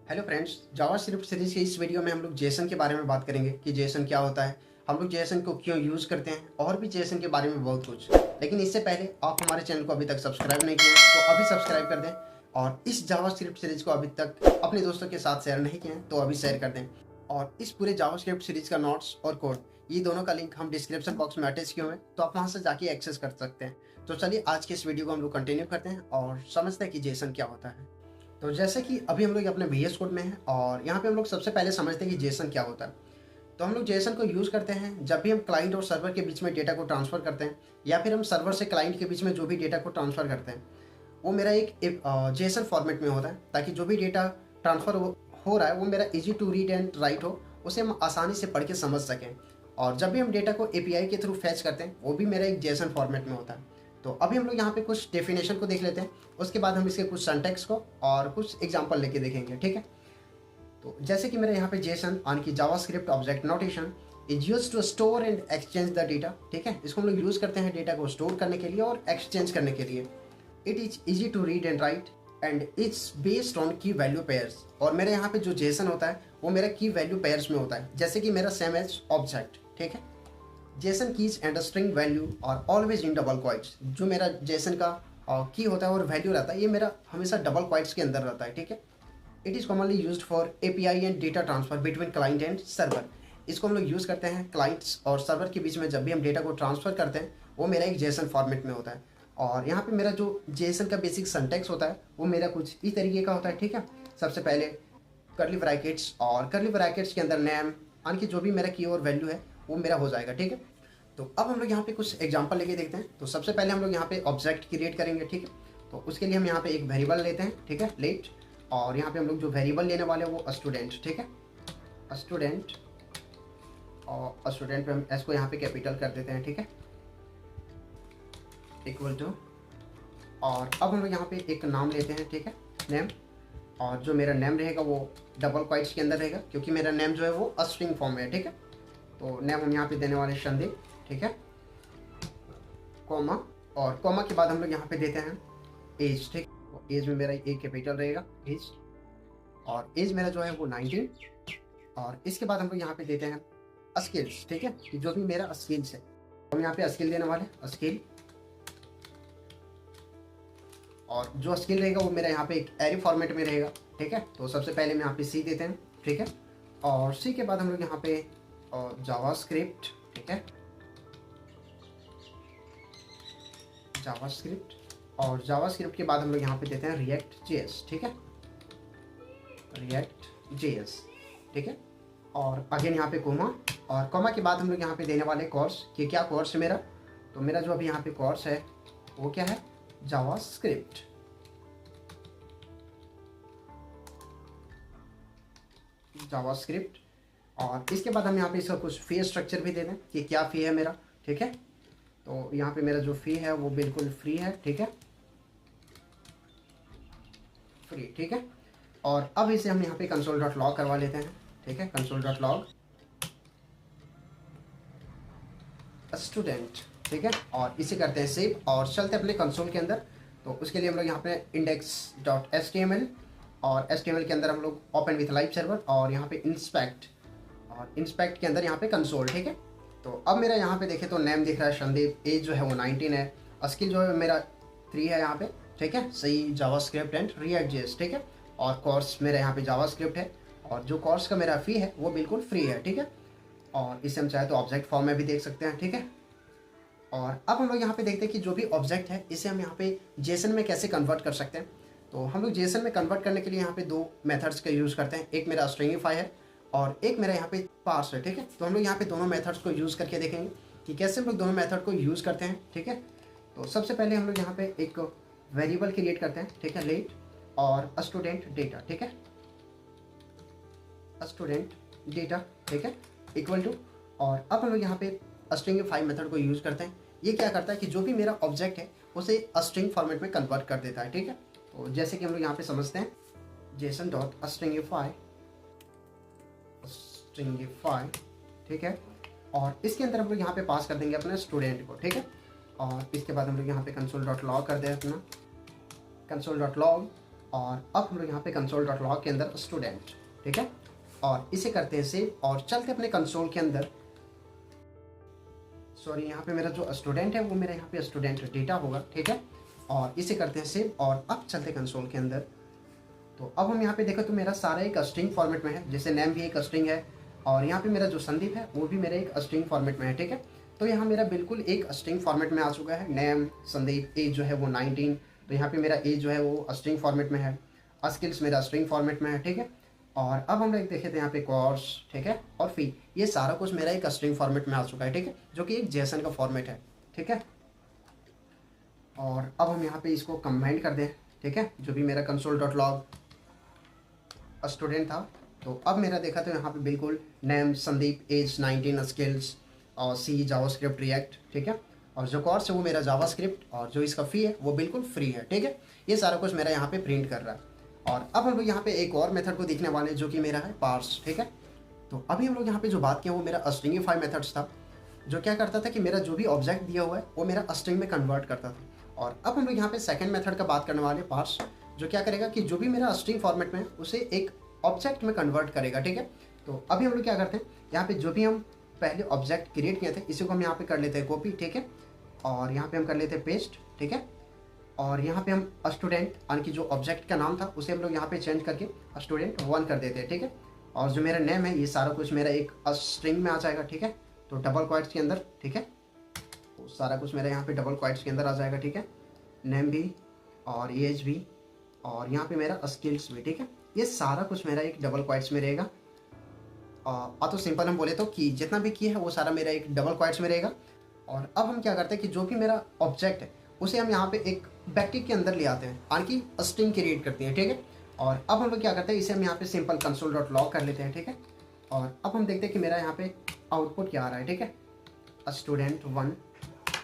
Hello friends, JavaScript series के इस video में हम लोग जेसन के बारे में बात करेंगे कि जेसन क्या होता है, हम लोग जेसन को क्यों यूज़ करते हैं और भी जेसन के बारे में बहुत कुछ। लेकिन इससे पहले आप हमारे चैनल को अभी तक सब्सक्राइब नहीं किए हैं तो अभी सब्सक्राइब कर दें, और इस जावास्क्रिप्ट सीरीज को अभी तक अपने दोस्तों के साथ शेयर नहीं किए हैं तो अभी शेयर कर दें। और इस पूरे जावास्क्रिप्ट सीरीज का नोट्स और कोड, ये दोनों का लिंक हम डिस्क्रिप्शन बॉक्स में अटैच किए हुए हैं, तो आप वहाँ से जाके एक्सेस कर सकते हैं। तो चलिए आज के इस वीडियो को हम लोग कंटिन्यू करते हैं और समझते हैं कि जेसन क्या होता है। तो जैसे कि अभी हम लोग अपने VS कोड में हैं और यहाँ पे हम लोग सबसे पहले समझते हैं कि जेसन क्या होता है। तो हम लोग जेसन को यूज़ करते हैं जब भी हम क्लाइंट और सर्वर के बीच में डेटा को ट्रांसफ़र करते हैं, या फिर हम सर्वर से क्लाइंट के बीच में जो भी डेटा को ट्रांसफ़र करते हैं वो मेरा एक जेसन फॉर्मेट में होता है, ताकि जो भी डेटा ट्रांसफ़र हो रहा है वो मेरा easy to read and write हो, उसे हम आसानी से पढ़ के समझ सकें। और जब भी हम डेटा को API के थ्रू फैच करते हैं वो भी मेरा एक जेसन फॉर्मेट में होता है। तो अभी हम लोग यहाँ पे कुछ डेफिनेशन को देख लेते हैं, उसके बाद हम इसके कुछ सिंटैक्स को और कुछ एग्जांपल लेके देखेंगे, ठीक है। तो जैसे कि मेरे यहाँ पे जेसन ऑन की JavaScript object notation is use to store and exchange the data, ठीक है। इसको हम लोग यूज़ करते हैं डेटा को स्टोर करने के लिए और एक्सचेंज करने के लिए। It is easy to read and write and it's based on key value pairs. और मेरे यहाँ पे जो जेसन होता है वो मेरा की वैल्यू पेयर्स में होता है, जैसे कि मेरा सेम एज ऑब्जेक्ट, ठीक है। Jason keys and string value और ऑलवेज इन डबल क्वाइट्स। जो मेरा जेसन का की होता है और वैल्यू रहता है ये मेरा हमेशा डबल क्वाइट्स के अंदर रहता है, ठीक है। It is commonly used for API and data transfer between client and server. इसको हम लोग यूज़ करते हैं क्लाइंट्स और सर्वर के बीच में जब भी हम डेटा को ट्रांसफ़र करते हैं, वो मेरा एक जेसन फॉर्मेट में होता है। और यहाँ पे मेरा जो जेसन का बेसिक सिंटैक्स होता है वो मेरा कुछ इस तरीके का होता है, ठीक है। सबसे पहले कर्ली ब्रैकेट्स, और कर्ली ब्रैकेट्स के अंदर नेम यानी कि जो भी मेरा की और वैल्यू है वो मेरा हो जाएगा, ठीक है। तो अब हम लोग यहाँ पे कुछ एग्जांपल लेके देखते हैं। तो सबसे पहले हम लोग यहाँ पे ऑब्जेक्ट क्रिएट करेंगे, ठीक है। तो उसके लिए हम यहाँ पे एक वेरिएबल लेते हैं, ठीक है, लेट। और यहाँ पे हम लोग जो वेरिएबल लेने वाले हैं वो स्टूडेंट, ठीक है, स्टूडेंट। और स्टूडेंट पे हम एस को यहाँ पे कैपिटल कर देते हैं, ठीक है, इक्वल टू। और अब हम लोग यहाँ पे एक नाम लेते हैं, ठीक है, नेम। और जो मेरा नेम रहेगा वो डबल क्वाइट्स के अंदर रहेगा, क्योंकि मेरा नेम जो है वो स्ट्रिंग फॉर्म में है, ठीक है। तो नेम हम यहाँ पे देने वाले संदीप, ठीक है, कॉमा। और कॉमा के बाद हम लोग यहाँ पे देते हैं एज, ठीक। एज में मेरा एक कैपिटल रहेगा, एज। और एज मेरा जो है वो 19। और इसके बाद हम लोग यहाँ पे देते हैं स्किल्स, ठीक है, कि जो भी मेरा स्किल्स है हम यहाँ पे स्किल देने वाले स्किल। और जो स्किल रहेगा वो मेरा यहाँ पे एक एरे फॉर्मेट में रहेगा, ठीक है। तो सबसे पहले हम यहाँ पे सी देते हैं, ठीक है। और सी के बाद हम लोग यहाँ पे जावास्क्रिप्ट, ठीक है, जावास्क्रिप्ट। और जावास्क्रिप्ट के बाद हम लोग यहाँ पे देते हैं रिएक्ट जेएस, ठीक है, रिएक्ट जेएस, ठीक है। और अगेन यहाँ पे कोमा। और कोमा के बाद हम लोग यहाँ पे देने वाले कोर्स, कि क्या कोर्स है मेरा। तो मेरा जो अभी यहाँ पे कोर्स है वो क्या है, जावास्क्रिप्ट, जावास्क्रिप्ट। और इसके बाद हम यहाँ पे इसका कुछ फी स्ट्रक्चर भी दे दें कि क्या फ़ी है मेरा, ठीक है। तो यहाँ पे मेरा जो फ़ी है वो बिल्कुल फ्री है, ठीक है, फ्री, ठीक है। और अब इसे हम यहाँ पे console.log करवा लेते हैं, ठीक है, console.log स्टूडेंट, ठीक है। और इसे करते हैं सेव और चलते अपने कंसोल के अंदर। तो उसके लिए हम लोग यहाँ पे index.html, और HTML के अंदर हम लोग ओपन विथ लाइव सर्वर, और यहाँ पे इंस्पेक्ट, और इंस्पेक्ट के अंदर यहाँ पे कंसोल, ठीक है। तो अब मेरा यहाँ पे देखें तो नेम दिख रहा है संदीप, एज जो है वो 19 है, स्किल जो है मेरा 3 है यहाँ पे, ठीक है, सही जावास्क्रिप्ट एंड रिएक्ट जेएस, ठीक है। और कोर्स मेरा यहाँ पे जावास्क्रिप्ट है, और जो कोर्स का मेरा फ़ी है वो बिल्कुल फ्री है, ठीक है। और इसे हम चाहे तो ऑब्जेक्ट फॉर्म में भी देख सकते हैं, ठीक है। और अब हम लोग यहाँ पे देखते हैं कि जो भी ऑब्जेक्ट है इसे हम यहाँ पे जेसन में कैसे कन्वर्ट कर सकते हैं। तो हम लोग जेसन में कन्वर्ट करने के लिए यहाँ पे दो मेथड्स का यूज़ करते हैं, एक मेरा स्ट्रिंगिफाई है और एक मेरा यहाँ पे पार्स है, ठीक है। तो हम लोग यहाँ पे दोनों मेथड्स को यूज़ करके देखेंगे कि कैसे हम लोग दोनों मेथड को यूज़ करते हैं, ठीक है। तो सबसे पहले हम लोग यहाँ पे एक वेरिएबल क्रिएट करते हैं, ठीक है, लेट और स्टूडेंट डेटा, ठीक है, स्टूडेंट डेटा, ठीक है, इक्वल टू। और अब हम लोग यहाँ पे स्ट्रिंगिफाई मेथड को यूज़ करते हैं। ये क्या करता है कि जो भी मेरा ऑब्जेक्ट है उसे स्ट्रिंग फॉर्मेट में कन्वर्ट कर देता है, ठीक है। तो जैसे कि हम लोग यहाँ पे समझते हैं जेसन डॉट स्ट्रिंगिफाई, स्ट्रिंगिफाई, ठीक है। और इसके अंदर हम लोग यहाँ पे पास कर देंगे अपने स्टूडेंट को, ठीक है। और इसके बाद हम लोग यहाँ पे console.log कर दें अपना console.log और अब हम लोग यहाँ पे कंसोल डॉट लॉग के अंदर स्टूडेंट, ठीक है, और इसे करते हैं सेव और चलते अपने कंसोल के अंदर। सॉरी, यहाँ पे मेरा जो स्टूडेंट है वो मेरा यहाँ पे स्टूडेंट डेटा होगा, ठीक है, और इसे करते हैं सेव और अब चलते कंसोल के अंदर। तो अब हम यहाँ पे देखो तो मेरा सारा एक स्ट्रिंग फॉर्मेट में है, जैसे नेम भी एक स्ट्रिंग है और यहाँ पे मेरा जो संदीप है वो भी मेरा एक स्ट्रिंग फॉर्मेट में है, ठीक है। तो यहाँ मेरा बिल्कुल एक स्ट्रिंग फॉर्मेट में आ चुका है। नेम संदीप, एज जो है वो 19, तो यहाँ पे मेरा एज जो है वो स्ट्रिंग फॉर्मेट में है, स्किल्स मेरा स्ट्रिंग फॉर्मेट में है, ठीक है। और अब हम लोग देखे थे यहाँ पे कोर्स, ठीक है, और फी, ये सारा कुछ मेरा एक स्ट्रिंग फॉर्मेट में आ चुका है, ठीक है, जो कि एक जेसन का फॉर्मेट है, ठीक है। और अब हम यहाँ पे इसको कंबाइन कर दें, ठीक है, जो भी मेरा कंसोल डॉट लॉग स्टूडेंट था। तो अब मेरा देखा तो यहाँ पे बिल्कुल नेम संदीप, एज 19, स्किल्स और सी जावास्क्रिप्ट रिएक्ट, ठीक है, और जो कोर्स है वो मेरा जावास्क्रिप्ट और जो इसका फ़ी है वो बिल्कुल फ्री है, ठीक है। ये सारा कुछ मेरा यहाँ पे प्रिंट कर रहा है। और अब हम लोग यहाँ पे एक और मेथड को देखने वाले हैं जो कि मेरा है पार्स, ठीक है। तो अभी हम लोग यहाँ पे जो बात किया वो मेरा स्ट्रिंगिफाई मेथड्स था, जो क्या करता था कि मेरा जो भी ऑब्जेक्ट दिया हुआ है वो मेरा स्ट्रिंग में कन्वर्ट करता था। और अब हम लोग यहाँ पे सेकंड मेथड का बात करने वाले पार्स, जो क्या करेगा कि जो भी मेरा स्ट्रिंग फॉर्मेट में है उसे एक ऑब्जेक्ट में कन्वर्ट करेगा, ठीक है। तो अभी हम लोग क्या करते हैं, यहाँ पे जो भी हम पहले ऑब्जेक्ट क्रिएट किए थे इसी को हम यहाँ पे कर लेते हैं कॉपी, ठीक है, और यहाँ पे हम कर लेते हैं पेस्ट, ठीक है, और यहाँ पे हम स्टूडेंट यानी कि जो ऑब्जेक्ट का नाम था उसे हम लोग यहाँ पे चेंज करके स्टूडेंट 1 कर देते हैं, ठीक है। और जो मेरा नेम है ये सारा कुछ मेरा एक स्ट्रिंग में आ जाएगा, ठीक है, तो डबल क्वाइट्स के अंदर, ठीक है, तो सारा कुछ मेरा यहाँ पे डबल क्वाइट्स के अंदर आ जाएगा, ठीक है, नेम भी और एज भी और यहाँ पे मेरा स्किल्स भी, ठीक है, ये सारा कुछ मेरा एक डबल क्वाइट्स में रहेगा। तो सिंपल हम बोले तो कि जितना भी किया है वो सारा मेरा एक डबल क्वाइट्स में रहेगा। और अब हम क्या करते हैं कि जो भी मेरा ऑब्जेक्ट है उसे हम यहाँ पे एक बैकटिक के अंदर ले आते हैं, यानी कि स्ट्रिंग क्रिएट करते हैं, ठीक है। और अब हम लोग क्या करते हैं, इसे हम यहाँ पे सिंपल कंसोल डॉट लॉग कर लेते हैं, ठीक है। और अब हम देखते हैं कि मेरा यहाँ पे आउटपुट क्या आ रहा है, ठीक है, स्टूडेंट 1,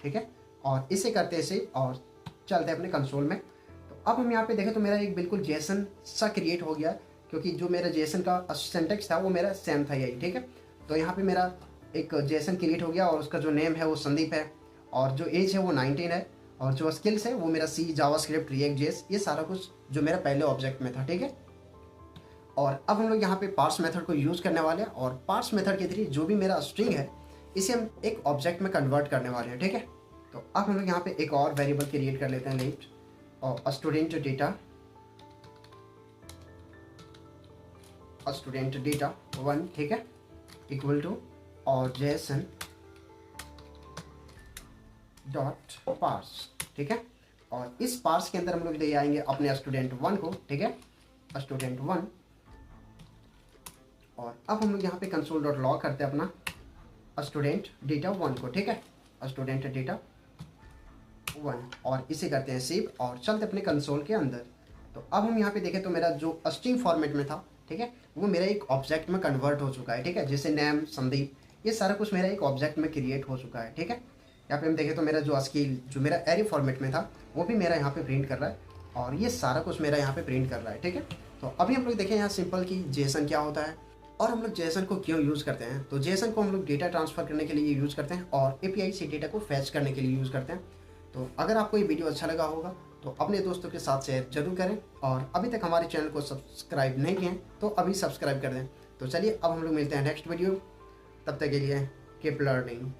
ठीक है, और इसे करते हैं इसे और चलते हैं अपने कंसोल में। तो अब हम यहाँ पे देखें तो मेरा एक बिल्कुल जेसन सा क्रिएट हो गया, क्योंकि जो मेरा जेसन का सिंटैक्स था वो मेरा सेम था यही, ठीक है। तो यहाँ पे मेरा एक जेसन क्रिएट हो गया और उसका जो नेम है वो संदीप है और जो एज है वो 19 है और जो स्किल्स है वो मेरा सी जावास्क्रिप्ट रिएक्ट जेएस, ये सारा कुछ जो मेरा पहले ऑब्जेक्ट में था, ठीक है। और अब हम लोग यहाँ पे पार्स मेथड को यूज़ करने वाले हैं और पार्स मेथड के जरिए जो भी मेरा स्ट्रिंग है इसे हम एक ऑब्जेक्ट में कन्वर्ट करने वाले हैं, ठीक है। तो अब हम लोग यहाँ पे एक और वेरिएबल क्रिएट कर लेते हैं, लेट और स्टूडेंट डेटा 1, ठीक है, इक्वल टू और जेसन डॉट पार्स, ठीक है। और इस पार्स के अंदर हम लोग ले आएंगे अपने स्टूडेंट 1 को, ठीक है, स्टूडेंट 1। और अब हम लोग यहाँ पे कंसोल डॉट लॉग करते हैं अपना स्टूडेंट डेटा 1 को, ठीक है, स्टूडेंट डेटा 1, और इसे करते हैं सेव और चलते अपने कंसोल के अंदर। तो अब हम यहाँ पे देखें तो मेरा जो स्ट्रिंग फॉर्मेट में था, ठीक है, वो मेरा एक ऑब्जेक्ट में कन्वर्ट हो चुका है, ठीक है, जैसे नेम संदीप, ये सारा कुछ मेरा एक ऑब्जेक्ट में क्रिएट हो चुका है, ठीक है। यहाँ पे हम देखें तो मेरा जो स्किल जो मेरा एरे फॉर्मेट में था वो भी मेरा यहाँ पे प्रिंट कर रहा है और ये सारा कुछ मेरा यहाँ पे प्रिंट कर रहा है, ठीक है। तो अभी हम लोग देखें यहाँ सिंपल कि जेसन क्या होता है और हम लोग जेसन को क्यों यूज़ करते हैं। तो जेसन को हम लोग डेटा ट्रांसफ़र करने के लिए यूज़ करते हैं और API से डेटा को फैच करने के लिए यूज़ करते हैं। तो अगर आपको ये वीडियो अच्छा लगा होगा तो अपने दोस्तों के साथ शेयर जरूर करें और अभी तक हमारे चैनल को सब्सक्राइब नहीं किए तो अभी सब्सक्राइब कर दें। तो चलिए अब हम लोग मिलते हैं नेक्स्ट वीडियो, तब तक के लिए कीप लर्निंग।